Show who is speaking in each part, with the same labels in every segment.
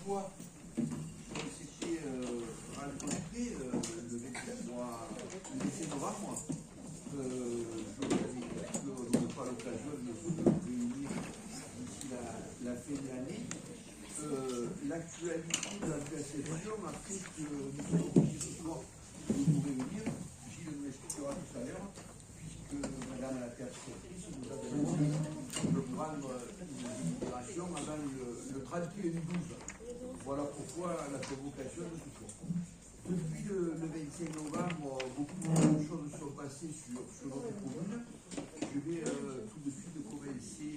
Speaker 1: fois, c'était rencontré le 27 novembre. Je n'aurai pas l'occasion de réunir d'ici la fin de l'année. L'actualité de la PSFion a fait que nous sommes obligés ce soir de nous réunir. Gilles nous l'expliquera tout à l'heure, puisque Madame la Terre Surprise nous a demandé de prendre une délibération avant le 31-12. Voilà pourquoi la convocation de ce soir. Depuis le 25 novembre, beaucoup de choses sont passées sur notre commune. Je vais tout de suite commencer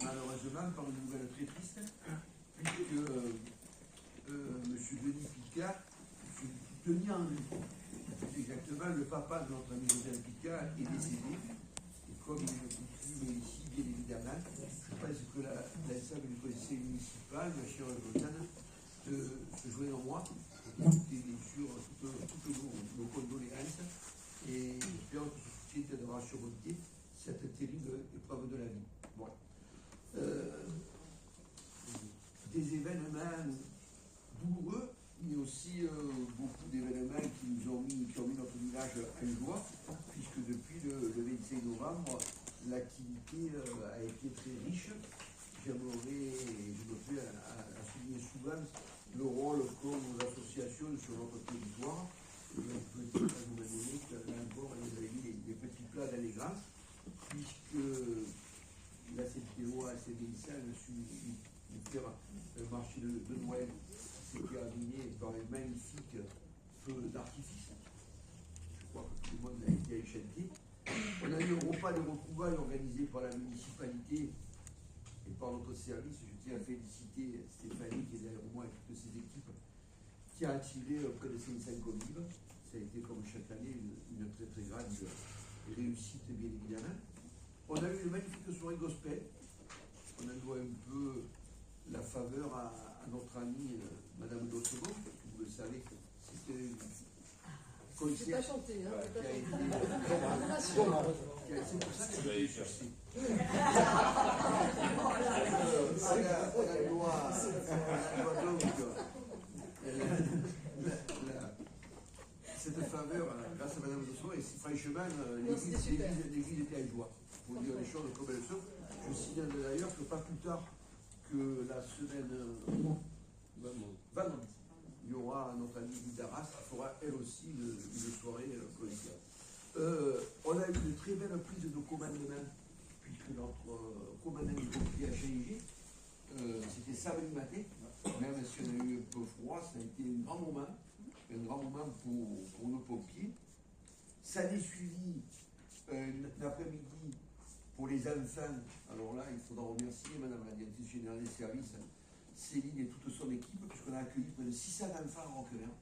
Speaker 1: malheureusement par une nouvelle très triste, puisque M. Denis Picard, M. Denis Henry, plus exactement le papa de notre ami Joseph Picard, est décédé. Et comme il est coutume ici, bien évidemment, je pense que l'ensemble du conseil municipal, ma chère Rosanne, se joindre à moi, pour écouter bien sûr toutes nos condoléances, et j'espère que ce soutien t'aidera à surmonter cette terrible épreuve de la vie. Voilà. Des événements douloureux, mais aussi beaucoup d'événements qui ont mis notre village en joie, puisque depuis le 25 novembre, l'activité a été très riche. J'aimerais, je me plais à souligner souvent le rôle qu'ont nos associations sur notre territoire. Et je peux dire à vous donner que là encore, on a mis des petits plats dans les grands, puisque la CPO à Saint-Vincent a su nous faire un marché de Noël qui s'est terminé par un magnifique feu d'artifice. Je crois que tout le monde a été enchanté. On a eu un repas de retrouvailles organisé par la municipalité et par notre service. Je tiens à féliciter Stéphanie qui est derrière moi et toutes ses équipes, qui a attiré près de 500 convives. Ça a été comme chaque année une très très grande réussite, bien évidemment. On a eu une magnifique soirée gospel. On a doit un peu la faveur à notre amie Madame Dossebon, vous le savez, c'était une concert qui a été... C'est pour ça que j'ai eu succès. Cette faveur, grâce à Madame Dossebon, et franchement, l'église était à joie. Pour dire les choses comme elles sont. Je signale d'ailleurs que pas plus tard que la semaine vendredi, il y aura notre ami Daras qui fera elle aussi une soirée concert. On a eu une très belle prise de commandement, puisque notre commandant du pompier a changé. C'était samedi matin, même si on a eu un peu froid, ça a été un grand moment pour nos pompiers. Ça a suivi l'après-midi pour les enfants. Alors là, il faudra remercier Madame la directrice générale des services, Céline et toute son équipe, puisqu'on a accueilli près de 600 enfants en Roquevert,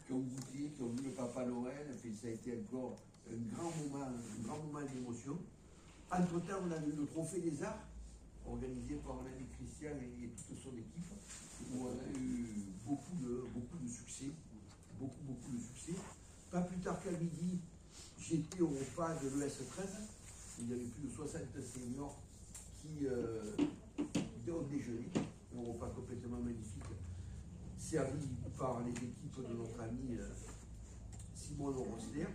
Speaker 1: qui ont goûté, qui ont vu le Papa Noël. Enfin, ça a été encore un grand moment d'émotion. Entre-temps, on a eu le Trophée des Arts, organisé par l'ami Christian et toute son équipe, où on a eu beaucoup de succès. Beaucoup de succès. Pas plus tard qu'à midi, j'étais au repas de l'ES 13. Il y avait plus de 60 seniors qui ont déjeuné. Un repas complètement magnifique, servi par les équipes de notre ami Simon Rosler.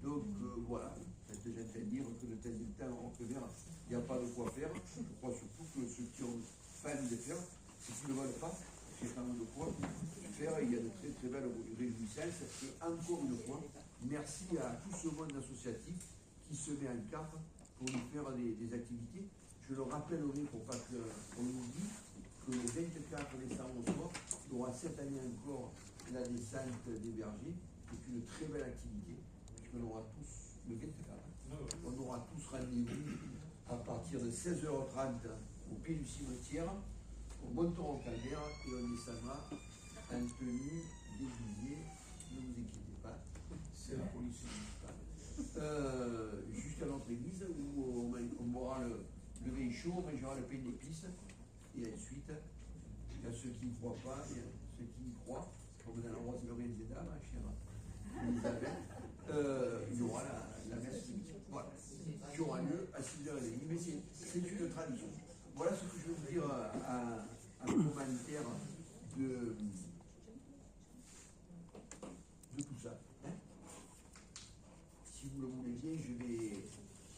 Speaker 1: Donc voilà, j'entends dire que de temps en temps, en Roquevert, il n'y a pas de quoi faire. Je crois surtout que ceux qui ont faim de faire, ceux qui ne veulent pas, c'est quand même de quoi faire. Il y a de très très belles réjouissances. Encore une fois, merci à tout ce monde associatif qui se met en cap pour nous faire des activités. Je le rappellerai pour pas qu'on oublie que le 24 décembre au soir, il y aura cette année encore la descente des bergers, qui est une très belle activité, puisqu'on aura tous, le 24, on aura tous rendez-vous à partir de 16h30 au pied du cimetière, on montera au calvaire et on descendra en tenue déguisée. Ne vous inquiétez pas, c'est la police municipale. Jusqu'à notre église où on aura le vin chaud, on mangera le pain d'épices, et ensuite, il y a ceux qui ne croient pas, et ceux qui y croient, comme dans la roseraie des dames, chère Elisabeth, il y aura la messe voilà, qui aura lieu à 6h30, mais c'est une tradition. Voilà ce que je veux vous dire en commentaire de tout ça. Hein. Si vous le voulez bien, je vais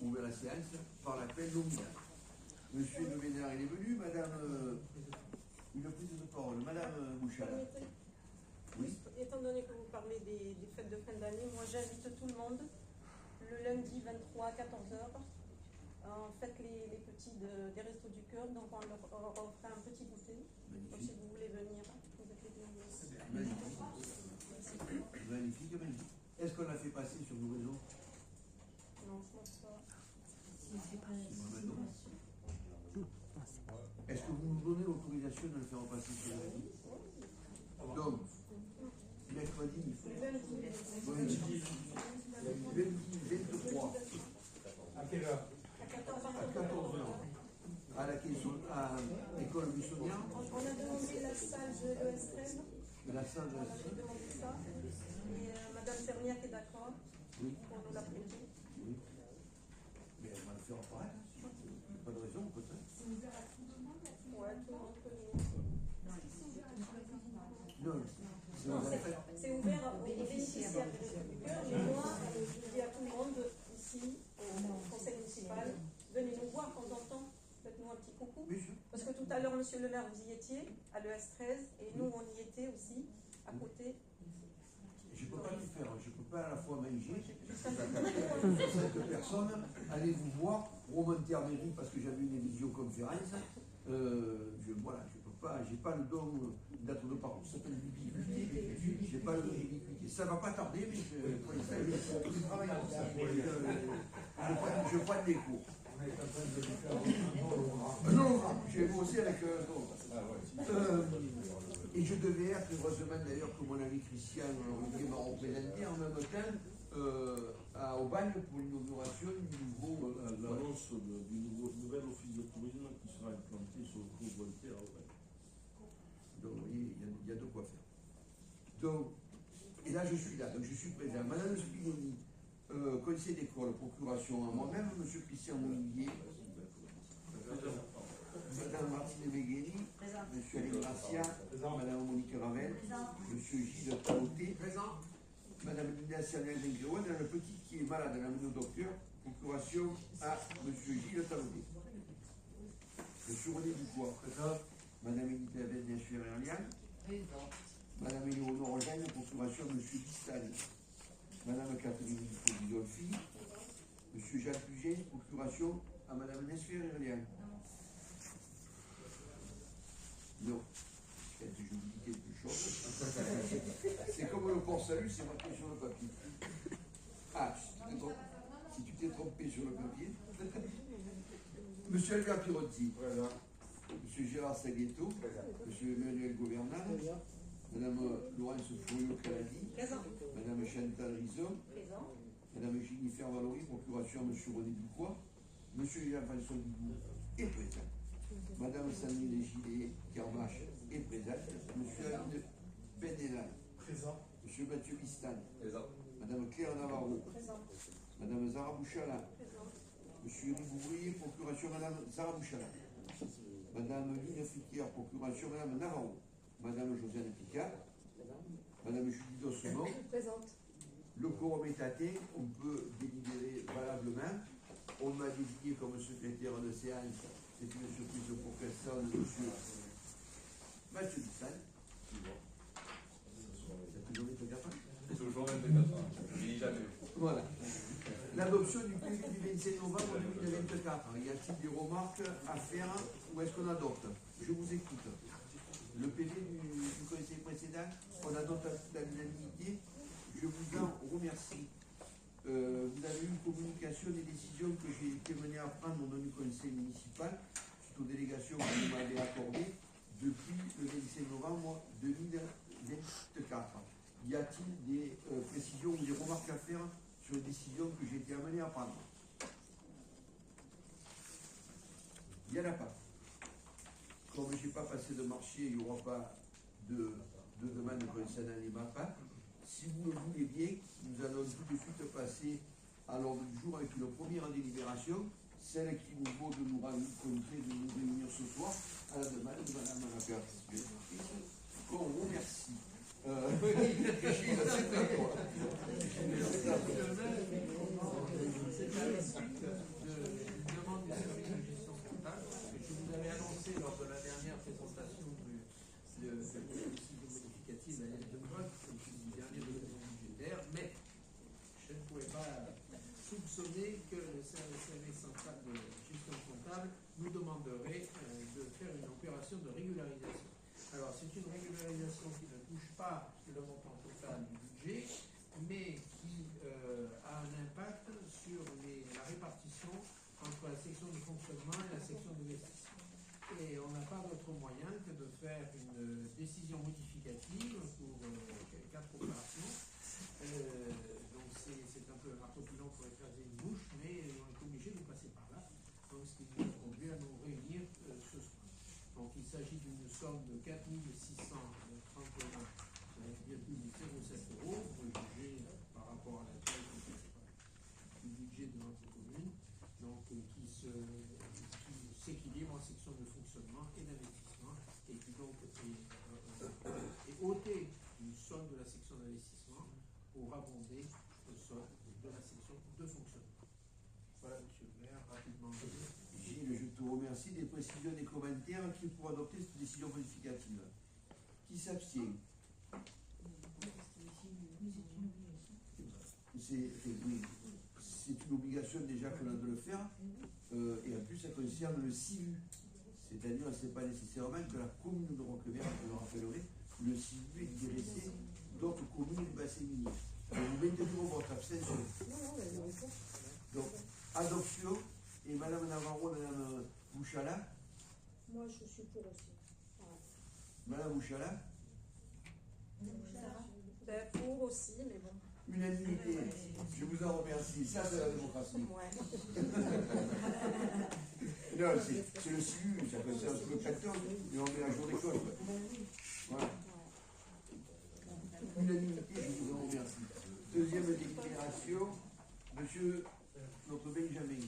Speaker 1: ouvrir la séance par l'appel nominal. Monsieur Le Vénard, il est venu, madame, une prise de parole, madame Bouchard. Oui.
Speaker 2: Étant donné que vous parlez des fêtes de fin d'année, moi j'invite tout le monde le lundi 23 à 14h. En fait, les petits des Restos du Cœur, donc on leur offre un petit goûter. Donc si vous voulez venir, vous êtes les bienvenus.
Speaker 1: Magnifique. Magnifique, magnifique. Est-ce qu'on l'a fait passer sur nos réseaux?
Speaker 2: Non, je pense pas.
Speaker 1: Est-ce que vous nous donnez l'autorisation de le faire passer sur les réseaux? Donc, mercredi, lundi 23.
Speaker 3: À quelle heure?
Speaker 2: À 14h.
Speaker 1: À 14h. À l'école buissonnière.
Speaker 2: On a demandé la salle de l'ES13.
Speaker 1: La salle de
Speaker 2: On avait demandé ça. Et Madame Fernière est d'accord
Speaker 1: Oui.
Speaker 2: pour nous l'apprêter.
Speaker 1: Oui. Mais elle va le faire apparaître. Pas de raison, peut-être.
Speaker 2: Ouais, tout le monde peut venir.
Speaker 1: Non,
Speaker 2: Non, c'est ouvert aux bénéficiaires des Restos du Cœur, mais moi, je dis à tout le monde ici, au conseil municipal, venez nous voir quand on entend, faites-nous un petit coucou. Parce que tout à l'heure, monsieur le maire, vous y étiez, à l'ES13, et nous, on y était aussi, à côté.
Speaker 1: je ne peux pas tout faire, je ne peux pas à la fois manger, 5 personnes, aller vous voir, remonter à mairie parce que j'avais une visioconférence. Voilà, je peux pas, j'ai pas le don d'être de partout, ça s'appelle l'ubiquité, j'ai pas le don d'ubiquité. Ça va pas tarder, mais je travaille pour ça. Je prends des cours.
Speaker 3: On est en train de lui faire
Speaker 1: Non, j'ai bossé avec et je devais être, heureusement d'ailleurs que mon ami Christian Olivier m'a représenté en même temps au bagne pour l'inauguration du nouveau.
Speaker 4: L'annonce du nouvel office de tourisme qui sera implanté sur le cours Voltaire.
Speaker 1: Donc vous voyez, il y a de quoi faire. Donc, et là je suis là, donc je suis présent. Madame Spinelli, conseil d'école, procuration à moi-même, monsieur Christian Olivier, madame Martine Begheni, monsieur Alain Gracia, madame Monique Ravel, monsieur Gilles Taroté, madame Linda Sanel-Benguerouen, le petit qui est malade, la au docteur, procuration à monsieur Gilles Taroté. Monsieur René Dubois, madame Edith Bennet-Ferrian, madame Éléonore Gagne, procuration monsieur Bistani, madame Catherine Dufaux-Bidolfi, monsieur Jacques Puget, procuration à madame Nesfer-Irlian. Non, je vous dis quelque chose. C'est comme le port salut, c'est marqué sur le papier. Ah, si tu t'es trompé sur le papier. Monsieur Albert Pirotti, voilà. Monsieur Gérard Saghetto, monsieur Emmanuel Gouvernal, madame Laurence Fouriot-Caladi, madame Chantal Rizon, madame Jennifer Valory, procuration à monsieur René Ducroix, monsieur Jean-François Dubou est présent, madame Sandrine Gillet Carvache est présente, monsieur Aline Benelal, présent, monsieur Mathieu Bistan, présent, madame Claire Navarro, présent, madame Zara Bouchala, monsieur Yves Ouvrier, procuration madame Zara Bouchala, madame Lina Friquière, procuration madame Navarro, madame Josiane Picard, madame Julie Dossemont, présente. Le quorum est atteint, on peut délibérer valablement. On m'a désigné comme secrétaire de séance, c'est une surprise pour personne, monsieur Mathieu Bissan. C'est toujours 24 ans.
Speaker 5: Toujours 24 ans, je n'ai jamais vu.
Speaker 1: Voilà. L'adoption du PV du 25 novembre 2024. Y a-t-il des remarques à faire ou est-ce qu'on adopte? Je vous écoute. Le PV du conseil précédent, on adopte à l'unanimité. Je vous en remercie. Vous avez eu une communication des décisions que j'ai été mené à prendre au nom du conseil municipal, suite aux délégations que vous m'avez accordées depuis le 25 novembre 2024. Y a-t-il des précisions ou des remarques à faire sur les décisions que j'ai été amené à prendre? Il n'y en a pas. Comme je n'ai pas passé de marché, il n'y aura pas de demande concernant les MAPA. Si vous le voulez bien, nous allons tout de suite passer à l'ordre du jour avec une première délibération, celle qui nous vaut de nous rencontrer, de nous réunir ce soir, à la demande de Mme la Persécutrice,
Speaker 3: régularisation qui ne touche pas le montant total du budget, mais qui a un impact sur la répartition entre la section de fonctionnement et la section d'investissement. Et on n'a pas d'autre moyen que de faire une décision modificative pour 4 opérations. Donc c'est un peu un marteau pilon pour écraser une bouche, mais on est obligé de passer par là. Donc ce qui nous a conduit à nous réunir ce soir. Donc il s'agit d'une somme de 4 631,07 euros, jugée par rapport à la taille du budget de notre commune, donc qui s'équilibre en section de fonctionnement et d'investissement, et qui donc est ôté du solde de la section d'investissement pour abonder le solde de la section de fonctionnement. Voilà, monsieur le maire, rapidement.
Speaker 1: Gilles, je te remercie des précisions et des commentaires qui pour adopter cette décision modificative. Qui s'abstient? C'est une obligation déjà qu'on a de le faire, et en plus ça concerne le CIVU, c'est-à-dire ce n'est pas nécessairement que la commune de Roquevaire, je le rappellerai, le CIVU est dirigé d'autres communes du bassin minier. Vous maintenez votre abstention. Donc, adoption, et Madame Navarro, Madame Bouchala.
Speaker 2: Moi, je suis pour aussi. Voilà.
Speaker 1: Madame Bouchala.
Speaker 2: Ben, pour aussi, mais bon.
Speaker 1: Unanimité. Je vous en remercie. Ça, c'est la démocratie.
Speaker 2: Ouais.
Speaker 1: Non, c'est le CIU, ça concerne le 14, et on met la journée d'école. Voilà. Unanimité, je vous en remercie. Deuxième délibération, monsieur notre Benjamin.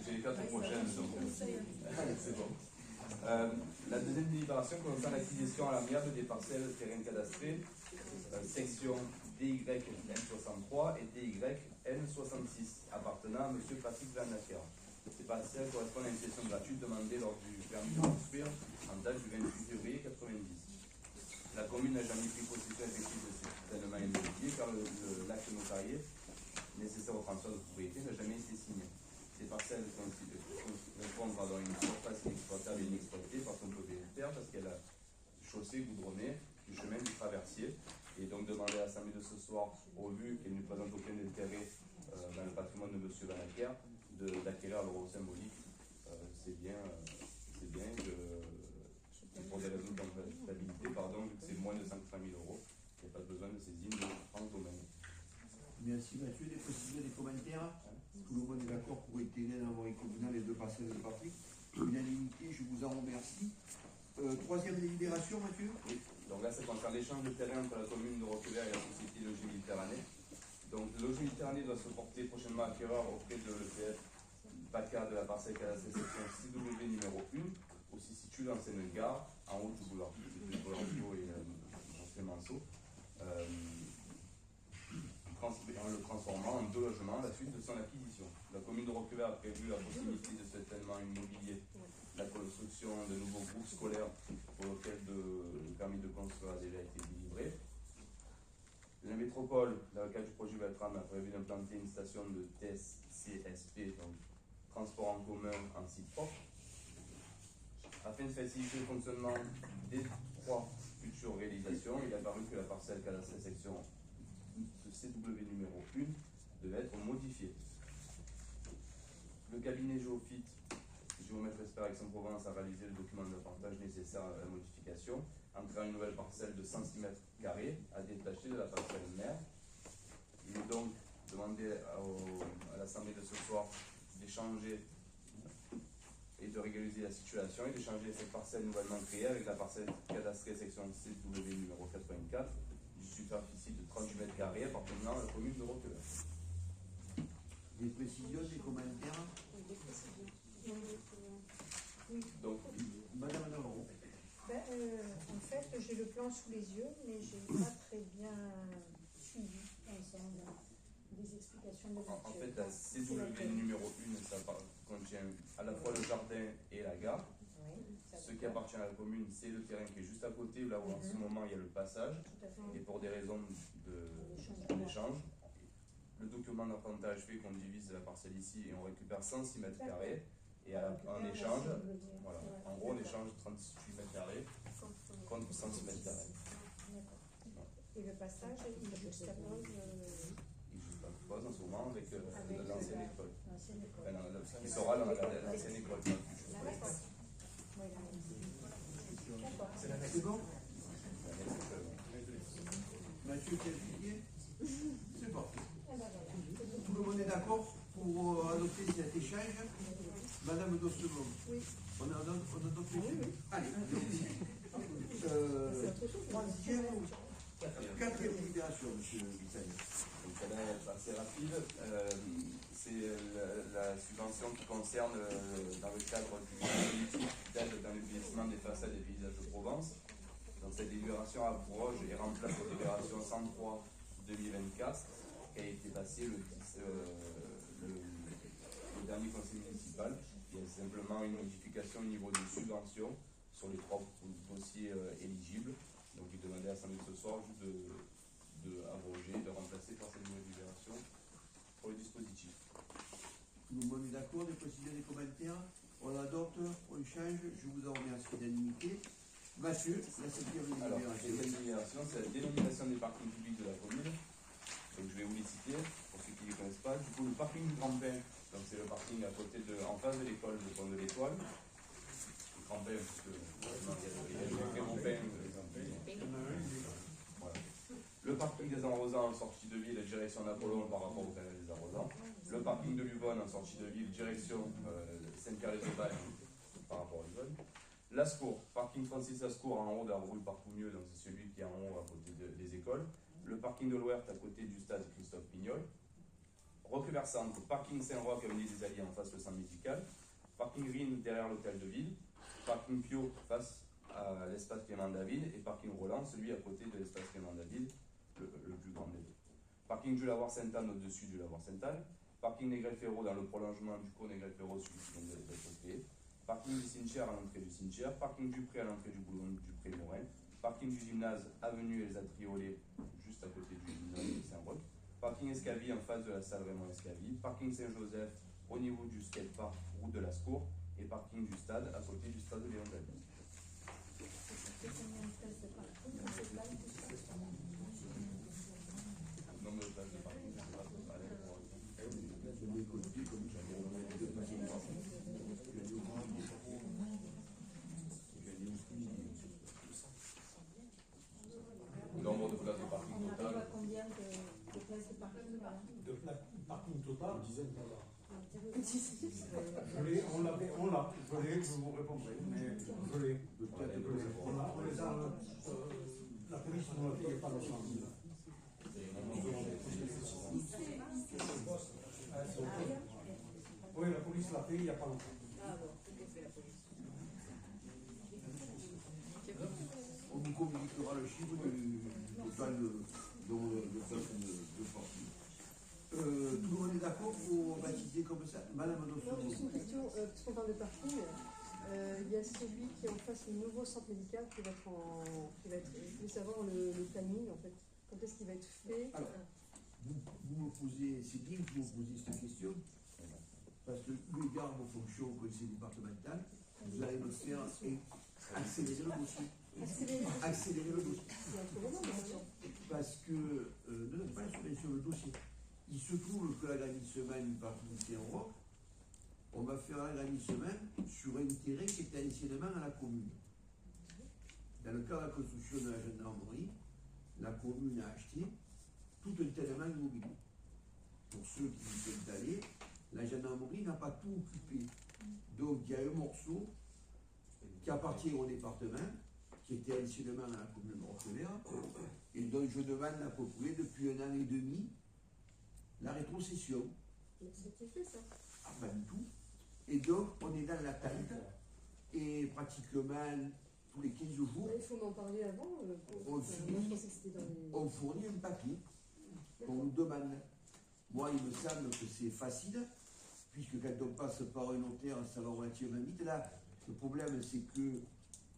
Speaker 5: J'ai les 4 prochaines, donc c'est bon. La deuxième délibération concerne l'acquisition à l'amiable des parcelles terrain cadastrées, section DYN63 et DYN66, appartenant à M. Patrick Van Acker. Ces parcelles correspondent à une cession gratuite demandée lors du permis de construire en date du 28 février 1990. La commune n'a jamais pris possession effective de ces tellement immobilier car l'acte notarié nécessaire au transfert de propriété n'a jamais été signé. Ces parcelles répondent à une surface inexploitable et inexploitée par son propriétaire parce qu'elle a chaussée goudronnée du chemin du traversier. Et donc demander à l'Assemblée de ce soir, au vu qu'elle ne présente aucun intérêt dans le patrimoine de M. Van Acker, d'acquérir l'euro symbolique. C'est bien pour des raisons de rentabilité, vu que c'est moins de 500 000 euros, il n'y a pas besoin de saisine de France Domaine.
Speaker 1: Merci Mathieu, des précisions, des commentaires. Tout le monde est d'accord pour intégrer dans l'envoi communal les 2 parcelles de Patrick. Unanimité, je vous en remercie. Troisième délibération, Mathieu.
Speaker 5: Oui, donc là, ça concerne l'échange de terrain entre la commune de Roquevaire et la société Logis Méditerranée. Donc, Logis Méditerranée doit se porter prochainement acquéreur auprès de l'EPF PACA de la parcelle cadastrée section CW numéro 1, aussi située dans Seine-Gare, en haut du boulevard Boulanger et Clémenceau, en le transformant en 2 logements à la suite de son acquisition. La commune de Roquevaire a prévu la possibilité de cet événement immobilier, la construction de nouveaux groupes scolaires pour lesquels le permis de construire a déjà été délivré. La métropole, dans le cadre du projet Beltram, a prévu d'implanter une station de TSCSP, donc transport en commun en site propre. Afin de faciliter le fonctionnement des 3 futures réalisations, il est apparu que la parcelle cadastrée section de CW numéro 1 devait être modifiée. Le cabinet géophyte, géomètre expert Aix-en-Provence, a réalisé le document de partage nécessaire à la modification, en créant une nouvelle parcelle de 100 m² à détacher de la parcelle mère. Il est donc demandé à l'Assemblée de ce soir d'échanger et de régulariser la situation et d'échanger cette parcelle nouvellement créée avec la parcelle cadastrée section CW numéro 84 du superficie de 38 m² appartenant à la commune de Roquevaire.
Speaker 1: Des précisions, des commentaires.
Speaker 2: Des précisions.
Speaker 5: Donc,
Speaker 1: Madame Navarro.
Speaker 2: En fait, j'ai le plan sous les yeux, mais je n'ai pas très bien suivi l'ensemble des explications de Mathieu.
Speaker 5: En fait, la CW numéro 1, ça contient à la fois le jardin et la gare.
Speaker 2: Oui,
Speaker 5: Ce qui appartient à la commune, c'est le terrain qui est juste à côté, là où en ce moment il y a le passage. Et pour des raisons d'échange, le document d'appontage fait qu'on divise la parcelle ici et on récupère 106 m². Et en échange, voilà, en gros on échange 38 m².
Speaker 2: passage, il juxtapose.
Speaker 5: Il juxtapose en ce moment avec l'ancienne école. Qui sera l'ancienne école.
Speaker 1: C'est bon? Mathieu, c'est parti. Tout le monde est d'accord pour adopter cet échange? Madame Dossebon.
Speaker 2: Oui.
Speaker 1: On adopte les oui. Allez, quatrième libération, monsieur Vitaly.
Speaker 5: Donc elle est assez rapide. C'est la subvention qui concerne, dans le cadre du politique d'aide dans le vieillissement des façades des paysages de Provence. Donc cette libération abroge et remplace la libération 103-2024 qui a été passée le dernier conseil municipal. Il y a simplement une modification au niveau des subventions sur les 3 dossiers éligibles. Donc il demandait à l'Assemblée ce soir juste de abroger, de remplacer par cette nouvelle libération pour le dispositif.
Speaker 1: Tout le monde est d'accord, des précisions, des commentaires? On adopte, on change, je vous en remercie d'unanimité. Mathieu, la 7e libération.
Speaker 5: Alors, la 7e libération, c'est la dénomination des parkings publics de la commune. Donc je vais vous les citer, pour ceux qui ne les connaissent pas. Du coup, le parking du Grand Bain, donc c'est le parking à côté en face de l'école, le pont de l'Étoile. Le Grand Bain, parce que il y a le Grand Bain. Voilà. Le parking des Arrosants en sortie de ville, direction d'Apollon par rapport au canal des Arrosants. Le parking de Luvonne en sortie de ville, direction Saint-Pierre-les-Aubagne par rapport à Luvonne. Lascours, parking Francis Lascours en haut de la rue Parcomieux, donc c'est celui qui est en haut à côté des écoles. Le parking de l'Ouert à côté du stade Christophe Pignol. Roquevert Centre, parking Saint-Roch, avenue des Alliés en face au centre médical. Parking Green derrière l'hôtel de ville. Parking Pio face à l'espace Clément David. Et parking Roland, celui à côté de l'espace Clément David, le plus grand des deux. Parking du Lavoir Sainte-Anne au-dessus du Lavoir Sainte-Anne. Parking Négrel-Ferraud dans le prolongement du cours Négrel-Ferraud, celui qui vient d'être créé. Parking du cimetière à l'entrée du cimetière. Parking du Pré à l'entrée du boulevard du Pré-Morin. Parking du gymnase, avenue Elsa Triolet, juste à côté du gymnase de Saint-Roch. Parking Escavie en face de la salle Raymond Escavie. Parking Saint-Joseph au niveau du skatepark route de Lascours. Et parking du stade à côté du stade de Léon David. Nombre de places de parking, je ne sais pas trop parler. Nombre de places de parking total.
Speaker 2: Combien de places de parking?
Speaker 6: De parking total, une dizaine de dollars. Je vous répondrai, mais je l'ai. On les a, la police ne l'a payé pas le 100 000. Oui, la police l'a payé il n'y a pas longtemps.
Speaker 1: On vous communiquera le chiffre du total de parking. Tout le monde est d'accord pour baptiser comme ça? Madame Dossebon.
Speaker 2: Non, juste une question, puisqu'on parle de parking, il y a celui qui est en face du nouveau centre médical qui va être je voulais savoir le planning en fait. Quand est-ce qu'il va être fait?
Speaker 1: Alors, vous me posez, c'est bien que vous me posiez cette question, parce que eu égard vos fonctions au conseil départemental, vous allez me faire accélérer le dossier. Accélérer le dossier. Parce que, ne pas sur le dossier. Il se trouve que la grande semaine parking Saint-Roch, on va faire la grande semaine sur un terrain qui était anciennement à la commune. Dans le cadre de la construction de la gendarmerie, la commune a acheté tout un terrain immobilier. Pour ceux qui y sont allés, la gendarmerie n'a pas tout occupé. Donc il y a un morceau qui appartient au département, qui était anciennement à la commune de Roquevert, et dont je demande la propriété depuis 1 an et demi, la rétrocession.
Speaker 2: Mais c'est fait ça.
Speaker 1: Ah, pas du tout. Et donc, on est dans l'attente, et pratiquement tous les 15 jours,
Speaker 2: Il faut m'en parler avant.
Speaker 1: on fournit un papier qu'on nous demande. Moi, il me semble que c'est facile, puisque quand on passe par un notaire, ça va relativement vite. Là, le problème, c'est que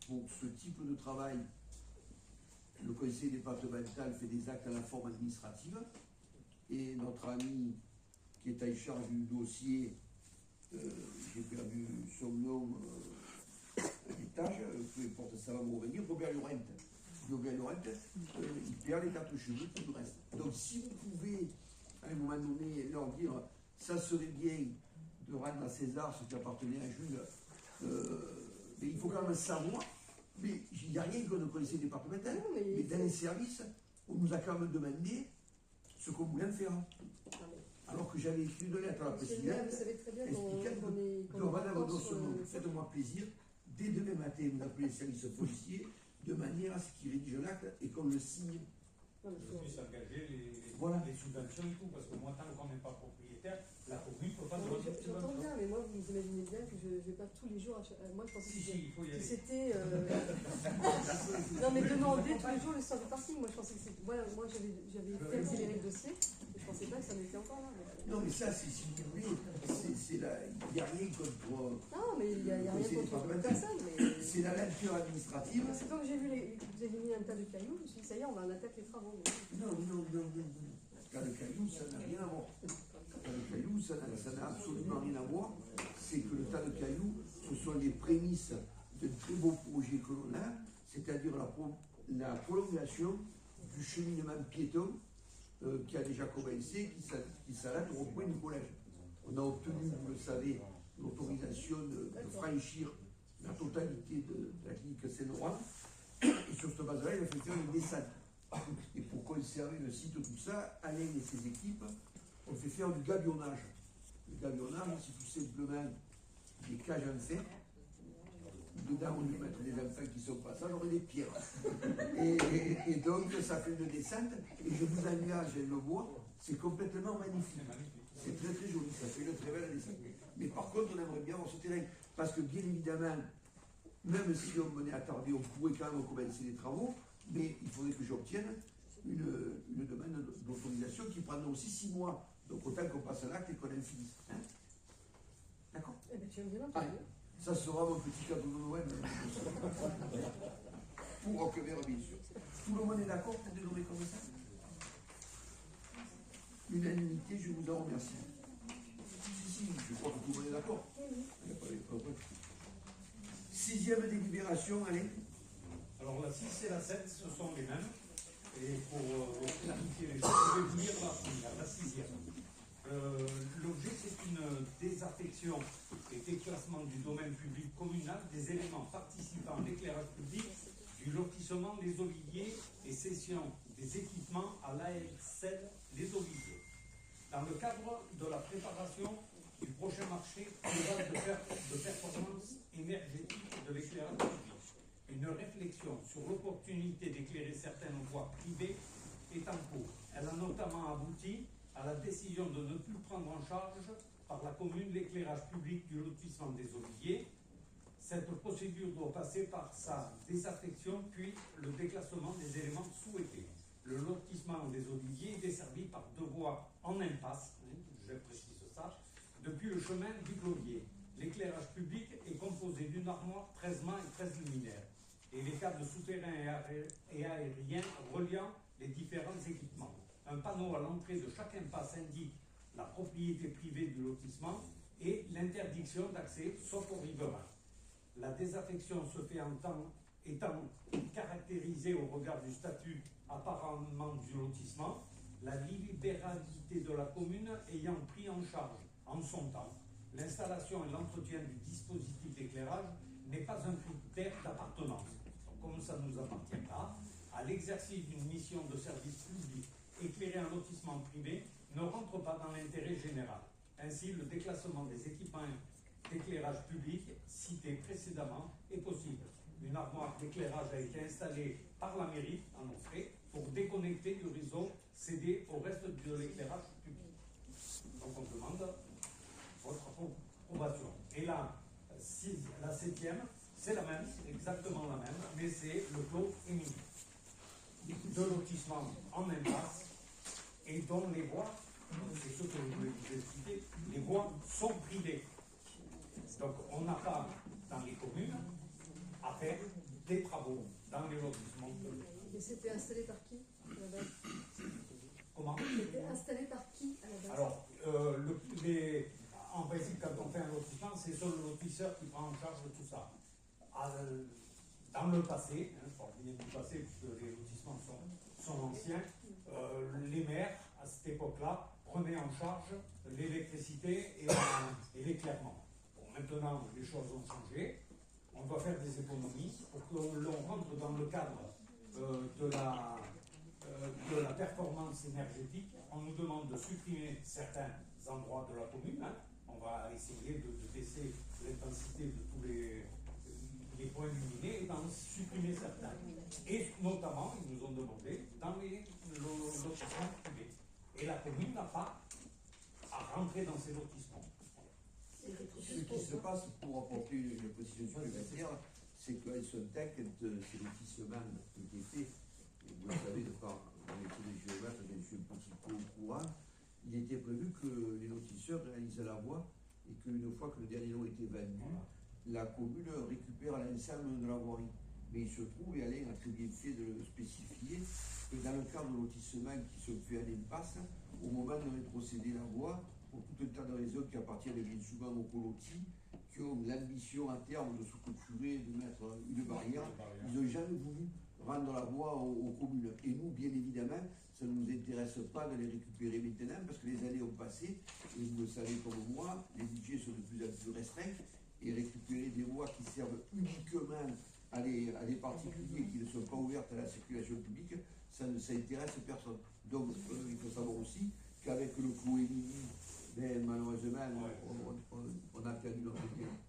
Speaker 1: pour ce type de travail, le conseil départemental fait des actes à la forme administrative, et notre ami qui est en charge du dossier, j'ai perdu son nom, étage, peu importe, ça va me revenir, Robert Laurent, Yoga Laurent, il perd les cartes cheveux, tout le reste. Donc si vous pouvez, à un moment donné, leur dire, ça serait bien de rendre à César ce qui appartenait à Jules, mais il faut quand même savoir, mais il n'y a rien qu'on ne connaissait départemental, mais dans les services, on nous a quand même demandé ce qu'on voulait faire. Alors que j'avais écrit une lettre à la présidente expliquant que madame Dossenon, faites-moi plaisir, dès demain matin, vous appelez les services policiers de manière à ce qu'ils rédigent l'acte et qu'on le signe.
Speaker 6: Je puisse engager les subventions et tout, parce que moi, tant qu'on n'est pas propriétaire, la commune ne peut pas donner de subvention.
Speaker 7: J'entends bien, mais moi, vous imaginez bien que je ne vais pas tous les jours. Moi, je pensais que c'était. Non, mais demander tous les jours l'histoire du parking. Moi, je pensais que c'était. Voilà, moi, j'avais fait accélérer le dossier, et je ne pensais pas que ça m'était encore là.
Speaker 1: Non, mais ça, c'est si vous voulez, il n'y a rien contre.
Speaker 7: Non, mais il n'y a rien contre personne.
Speaker 1: C'est la nature administrative.
Speaker 7: C'est quand j'ai vu que vous avez mis un tas de cailloux, je me suis dit, ça y est, on va en attaquer les travaux.
Speaker 1: Non. Le tas de cailloux, ça n'a rien à voir. Le tas de cailloux, ça n'a absolument rien à voir. C'est que le tas de cailloux, ce sont les prémices de très beaux projets que l'on a, c'est-à-dire la prolongation du cheminement piéton qui a déjà commencé, qui s'arrête au point du collège. On a obtenu, vous le savez, l'autorisation de franchir la totalité de la clinique Saint-Laurent. Et sur cette base-là, il a fait faire une descente. Et pour conserver le site, tout ça, Alain et ses équipes ont fait faire du gabionnage. Le gabionnage, c'est tout simplement des cages en fer. Dedans, on peut mettre des enfants qui sont pas ça, j'aurais des pierres. Et donc, ça fait une descente. Et je vous engage à le voir, c'est complètement magnifique. C'est très très joli, ça fait une très belle descente. Mais par contre, on aimerait bien avoir ce terrain. Parce que bien évidemment, même si on venait à tarder, on pourrait quand même commencer les travaux, mais il faudrait que j'obtienne une demande d'autorisation qui prendra aussi 6 mois. Donc autant qu'on passe l'acte et qu'on en finisse. Hein, d'accord?
Speaker 7: Eh bien, tu aimes bien
Speaker 1: ça sera mon petit cadeau de Noël. Pour Roquevert, bien sûr. Tout le monde est d'accord pour dénommer comme ça? Unanimité, je vous en remercie. Si, je crois que tout le monde est d'accord. Il n'y a pas de 6e délibération, allez.
Speaker 6: Alors la 6 et la 7, ce sont les mêmes. Et pour clarifier les choses, je vais vous lire la 6e. L'objet, c'est une désaffection et déclassement du domaine public communal des éléments participant à l'éclairage public du lotissement des Oliviers et cession des équipements à l'ASL Les Oliviers. Dans le cadre de la préparation du prochain marché de performance énergétique de l'éclairage public, une réflexion sur l'opportunité d'éclairer certaines voies privées est en cours. Elle a notamment abouti à la décision de ne plus prendre en charge par la commune l'éclairage public du lotissement des Oliviers. Cette procédure doit passer par sa désaffection puis le déclassement des éléments souhaités. Le lotissement des Oliviers est desservi par 2 voies en impasse, je précise ça, depuis le chemin du Clovier. L'éclairage public est composé d'une armoire 13 mâts et 13 luminaires et les câbles souterrains et aériens reliant les différents équipements. Un panneau à l'entrée de chaque impasse indique la propriété privée du lotissement et l'interdiction d'accès sauf aux riverains. La désaffection se fait étant caractérisée au regard du statut apparemment du lotissement, la libéralité de la commune ayant pris en charge, en son temps, l'installation et l'entretien du dispositif d'éclairage n'est pas un critère d'appartenance. Comme ça ne nous appartient pas, à l'exercice d'une mission de service public, éclairer un lotissement privé ne rentre pas dans l'intérêt général. Ainsi, le déclassement des équipements d'éclairage public cités précédemment est possible. Une armoire d'éclairage a été installée par la mairie en nos frais pour déconnecter du réseau cédé au reste de l'éclairage public. Donc on demande votre approbation. Et là, la 7e, c'est la même, exactement la même, mais c'est le clos émis. De lotissement en impasse et dont les voies, c'est ce que je voulais vous expliquer, les voies sont privées. Donc on n'a pas dans les communes à faire des travaux dans les lotissements.
Speaker 7: Et c'était installé par qui à la base?
Speaker 6: Comment?
Speaker 7: C'était installé par qui à la base?
Speaker 6: Alors, en principe, quand on fait un lotissement, c'est seul le lotisseur qui prend en charge tout ça. Dans dans le passé, je parle bien du passé puisque les lotissements sont anciens, les maires, à cette époque-là, prenaient en charge l'électricité et l'éclairement. Bon, maintenant, les choses ont changé. On doit faire des économies pour que l'on rentre dans le cadre de la performance énergétique. On nous demande de supprimer certains endroits de la commune. On va essayer de baisser l'intensité de tous les points lumineux et d'en supprimer certains. Et notamment, ils nous ont demandé dans les lotissements privés. Et la commune n'a pas à rentrer dans ces lotissements.
Speaker 1: Ce qui se passe, pour apporter une précision supplémentaire, c'est qu'à Sontec, ces lotissements qui étaient faits, et vous le savez, de par le métier de géomètre, je suis un petit peu au courant, il était prévu que les lotisseurs réalisent la voie et qu'une fois que le dernier lot était vendu, la commune récupère l'ensemble de la voirie. Mais il se trouve, et Alain a très bien fait de le spécifier, que dans le cadre de lotissements qui se fait à l'impasse, au moment de rétrocéder la voie, pour tout un tas de raisons qui appartiennent bien souvent aux colotis, qui ont l'ambition à terme de se clôturer, de mettre une barrière, ils n'ont jamais voulu rendre la voie aux communes. Et nous, bien évidemment, ça ne nous intéresse pas de les récupérer maintenant, parce que les années ont passé, et vous le savez comme moi, les budgets sont de plus en plus restreints, et récupérer des voies qui servent uniquement à des particuliers qui ne sont pas ouvertes à la circulation publique, ça intéresse personne. Donc il faut savoir aussi qu'avec le coup Émilie, malheureusement, on a perdu notre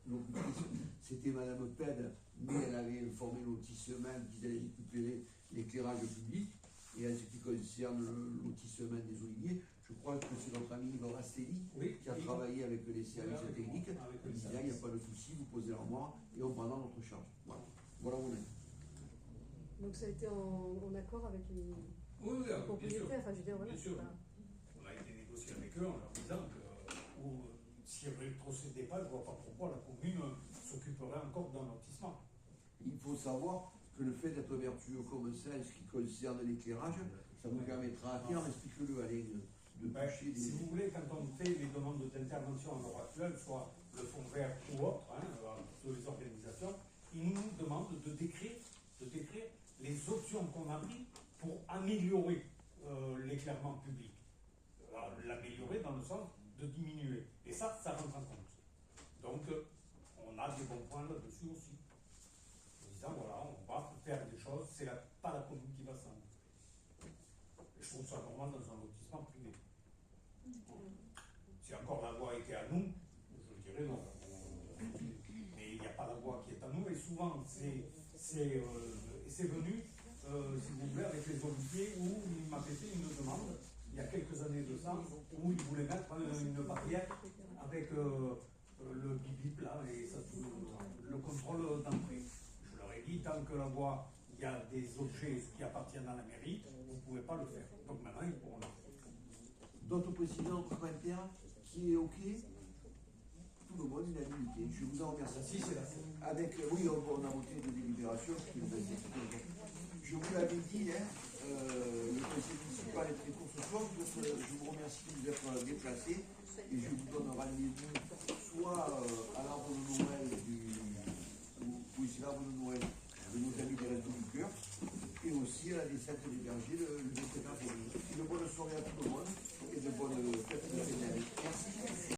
Speaker 1: locutrice. C'était Madame Ped, mais elle avait informé le lotissement qu'ils allaient récupérer l'éclairage public. Et en ce qui concerne le lotissement des oliviers, je crois que c'est notre ami Yves Rastelli qui a travaillé avec les services techniques. Il disait, il n'y a pas de souci, vous posez l'armoire et on prendra notre charge. Voilà où on est.
Speaker 7: Donc ça a été en accord avec les propriétaires, enfin je veux dire, voilà.
Speaker 6: Bien sûr. On a été négocié avec eux en leur disant que si elle ne rétrocédait pas, je ne vois pas pourquoi la commune s'occuperait encore d'un lotissement.
Speaker 1: Il faut savoir que le fait d'être vertueux comme ça, en ce qui concerne l'éclairage, ça nous permettra à terme, explique-le, Alain, de toucher des...
Speaker 6: Si vous voulez, quand on fait les demandes d'intervention à l'heure actuelle, soit le Fonds vert ou autre, toutes les organisations, ils nous demandent de décrire les options qu'on a prises pour améliorer l'éclairement public. L'améliorer dans le sens de diminuer. Et ça rentre en compte. Donc, on a des bons points là-dessus aussi. En disant, voilà, on va faire des choses, c'est pas la commune qui va s'en. Je trouve ça normal dans un lotissement privé. Si encore la voie était à nous, je dirais non. Mais il n'y a pas la voie qui est à nous, et souvent c'est venu, si vous voulez, avec les oliviers où il m'a fait une demande, il y a quelques années de ça, où il voulait mettre une barrière avec le bip là, et ça, le contrôle d'entrée. Je leur ai dit, tant que la voie, il y a des objets qui appartiennent à la mairie, vous ne pouvez pas le faire. Donc maintenant, ils pourront le faire.
Speaker 1: D'autres présidents, d'autres commentaires, qui est OK? Tout le monde, unanimité. Je vous en remercie. Oui, on a voté de délibération. Je vous l'avais dit, le conseil municipal est très court ce soir. Je vous remercie de vous être déplacés et je vous donne rendez-vous soit à l'arbre de Noël c'est l'arbre de Noël de nos amis des Restos du Cœur et aussi à la descente des bergers le 21 février. Une bonne soirée à tout le monde et de bonnes fêtes de fin d'année. Merci.